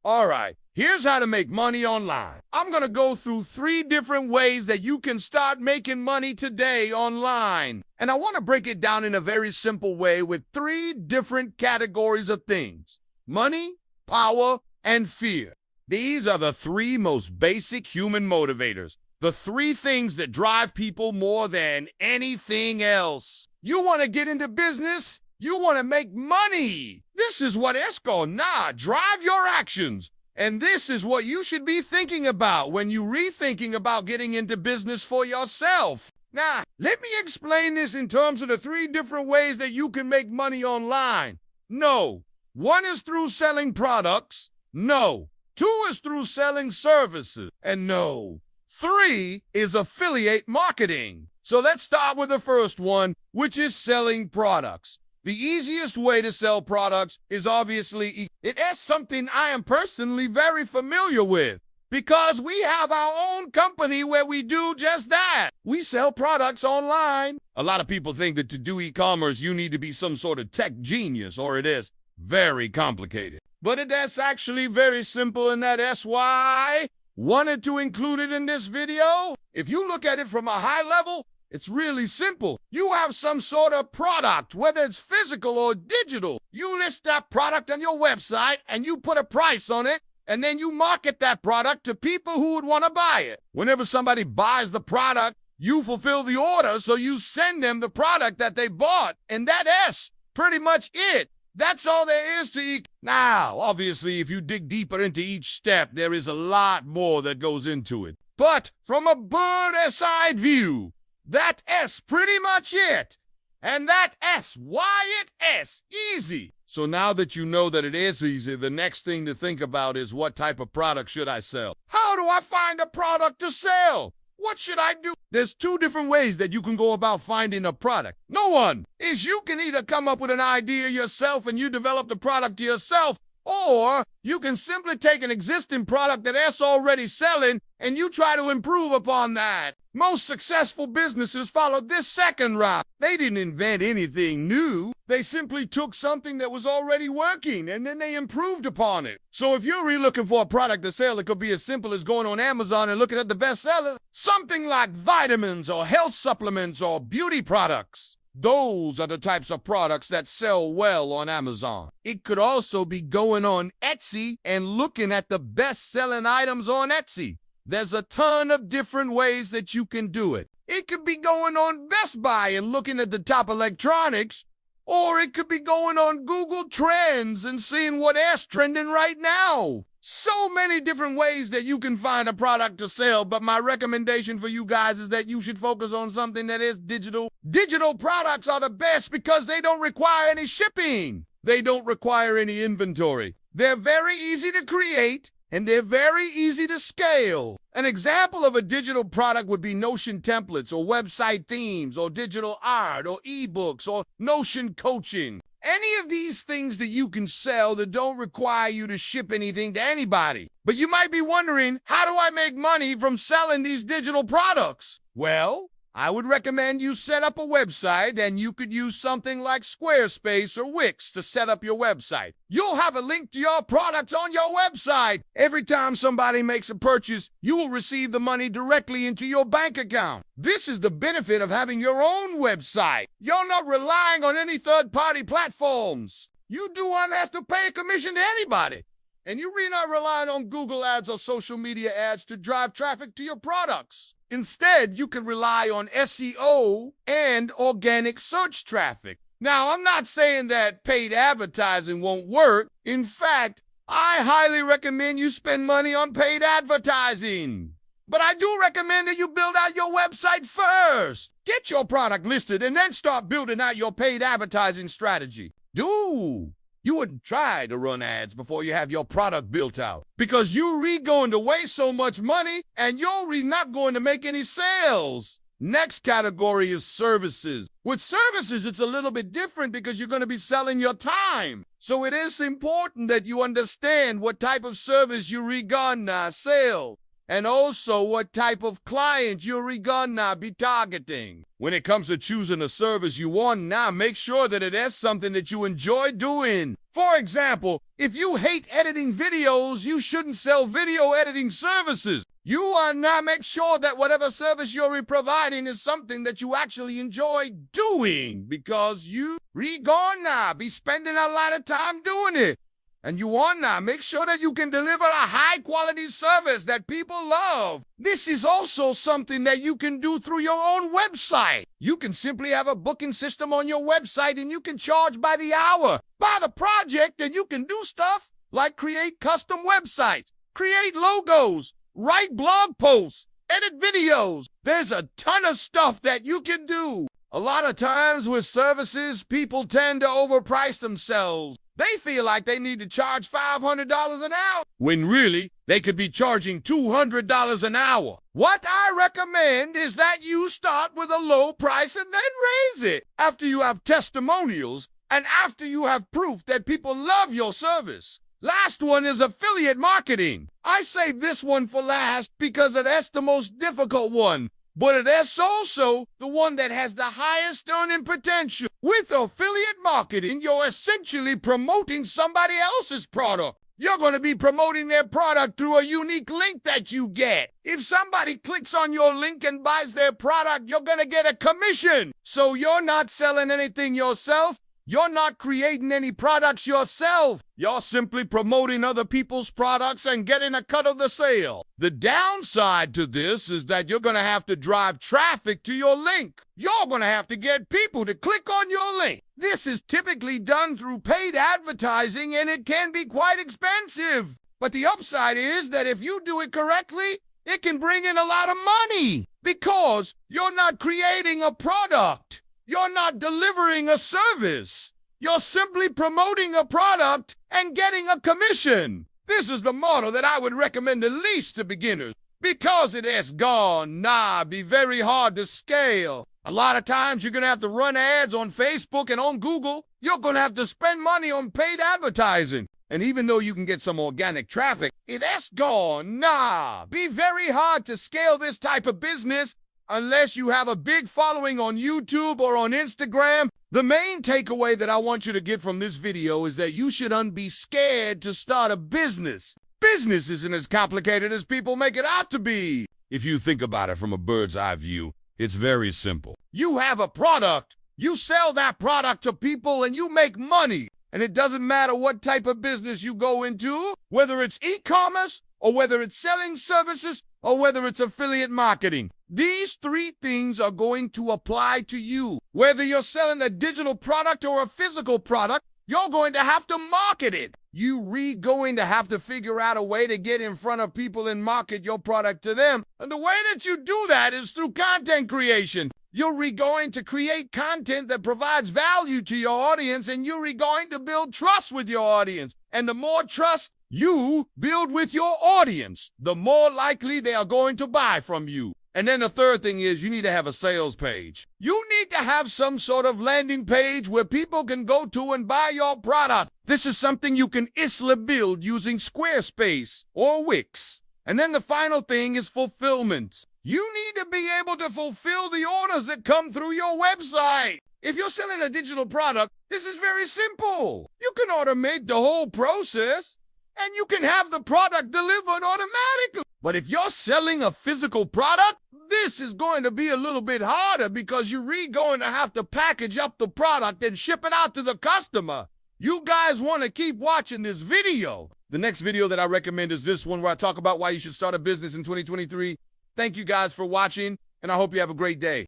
All right, here's how to make money online. I'm going to go through 3 different ways that you can start making money today online. And I want to break it down in a very simple way with 3 different categories of things: money, power, and fear. These are the 3 most basic human motivators, the 3 things that drive people more than anything else. You want to get into business? You want to make money. This is what it's called. Drive your actions. And this is what you should be thinking about when you're rethinking about getting into business for yourself. Now, let me explain this in terms of the 3 different ways that you can make money online. No. 1 is through selling products. No. 2 is through selling services. And no. 3 is affiliate marketing. So let's start with the first one, which is selling products. The easiest way to sell products is obviously, it is something I am personally very familiar with because we have our own company where we do just that. We sell products online. A lot of people think that to do e-commerce, you need to be some sort of tech genius, or it is very complicated. But it is actually very simple, and that is why I wanted to include it in this video. If you look at it from a high level, it's really simple. You have some sort of product, whether it's physical or digital. You list that product on your website and you put a price on it, and then you market that product to people who would want to buy it. Whenever somebody buys the product, you fulfill the order, so you send them the product that they bought, and that is pretty much it. That's all there is to it. Now, obviously, if you dig deeper into each step, there is a lot more that goes into it. But from a bird's-eye view, that is pretty much it. And that is why it is easy. So now that you know that it is easy, the next thing to think about is, what type of product should I sell? How do I find a product to sell? What should I do? There's 2 different ways that you can go about finding a product. No one is you can either come up with an idea yourself and you develop the product yourself, or you can simply take an existing product that is already selling and you try to improve upon that. Most successful businesses followed this second route. They didn't invent anything new. They simply took something that was already working and then they improved upon it. So if you're really looking for a product to sell, it could be as simple as going on Amazon and looking at the bestsellers. Something like vitamins or health supplements or beauty products. Those are the types of products that sell well on Amazon. It could also be going on Etsy and looking at the best-selling items on Etsy. There's a ton of different ways that you can do it. It could be going on Best Buy and looking at the top electronics, or it could be going on Google Trends and seeing what is trending right now. So many different ways that you can find a product to sell, but my recommendation for you guys is that you should focus on something that is digital. Digital products are the best because they don't require any shipping. They don't require any inventory. They're very easy to create, and they're very easy to scale. An example of a digital product would be Notion templates or website themes or digital art or ebooks or Notion coaching. Any of these things that you can sell that don't require you to ship anything to anybody. But you might be wondering, how do I make money from selling these digital products? Well, I would recommend you set up a website, and you could use something like Squarespace or Wix to set up your website. You'll have a link to your products on your website. Every time somebody makes a purchase, you will receive the money directly into your bank account. This is the benefit of having your own website. You're not relying on any third-party platforms. You do not have to pay a commission to anybody. And you're really not relying on Google ads or social media ads to drive traffic to your products. Instead, you can rely on SEO and organic search traffic. Now, I'm not saying that paid advertising won't work. In fact, I highly recommend you spend money on paid advertising. But I do recommend that you build out your website first. Get your product listed and then start building out your paid advertising strategy. You wouldn't try to run ads before you have your product built out, because you're going to waste so much money and you're not going to make any sales. Next category is services. With services, it's a little bit different because you're going to be selling your time. So it is important that you understand what type of service you're gonna sell. and also what type of client you're gonna be targeting. When it comes to choosing a service you want now, make sure that it is something that you enjoy doing. For example, if you hate editing videos, you shouldn't sell video editing services. You want to make sure that whatever service you're providing is something that you actually enjoy doing, because you're gonna be spending a lot of time doing it. And you want to make sure that you can deliver a high-quality service that people love. This is also something that you can do through your own website. You can simply have a booking system on your website, and you can charge by the hour, by the project, and you can do stuff like create custom websites, create logos, write blog posts, edit videos. There's a ton of stuff that you can do. A lot of times with services, people tend to overprice themselves. They feel like they need to charge $500 an hour, when really they could be charging $200 an hour. What I recommend is that you start with a low price and then raise it after you have testimonials and after you have proof that people love your service. Last one is affiliate marketing. I say this one for last because that's the most difficult one, but it is also the one that has the highest earning potential. With affiliate marketing, you're essentially promoting somebody else's product. You're going to be promoting their product through a unique link that you get. If somebody clicks on your link and buys their product, you're going to get a commission. So you're not selling anything yourself. You're not creating any products yourself. You're simply promoting other people's products and getting a cut of the sale. The downside to this is that you're going to have to drive traffic to your link. You're going to have to get people to click on your link. This is typically done through paid advertising, and it can be quite expensive. But the upside is that if you do it correctly, it can bring in a lot of money because you're not creating a product. You're not delivering a service. You're simply promoting a product and getting a commission. This is the model that I would recommend at least to beginners, because it has be very hard to scale. A lot of times you're going to have to run ads on Facebook and on Google. You're going to have to spend money on paid advertising. And even though you can get some organic traffic, it has be very hard to scale this type of business unless you have a big following on YouTube or on Instagram. The main takeaway that I want you to get from this video is that you shouldn't be scared to start a business. Business isn't as complicated as people make it out to be. If you think about it from a bird's eye view, it's very simple. You have a product, you sell that product to people, and you make money. And it doesn't matter what type of business you go into, whether it's e-commerce, or whether it's selling services, or whether it's affiliate marketing. These three things are going to apply to you. Whether you're selling a digital product or a physical product, you're going to have to market it. You're going to have to figure out a way to get in front of people and market your product to them. And the way that you do that is through content creation. You're going to create content that provides value to your audience, and you're going to build trust with your audience. And the more trust you build with your audience, the more likely they are going to buy from you. And then the third thing is you need to have a sales page. You need to have some sort of landing page where people can go to and buy your product. This is something you can easily build using Squarespace or Wix. And then the final thing is fulfillment. You need to be able to fulfill the orders that come through your website. If you're selling a digital product, this is very simple. You can automate the whole process, and you can have the product delivered automatically. But if you're selling a physical product, this is going to be a little bit harder because you're going to have to package up the product and ship it out to the customer. You guys want to keep watching this video. The next video that I recommend is this one, where I talk about why you should start a business in 2023. Thank you guys for watching, and I hope you have a great day.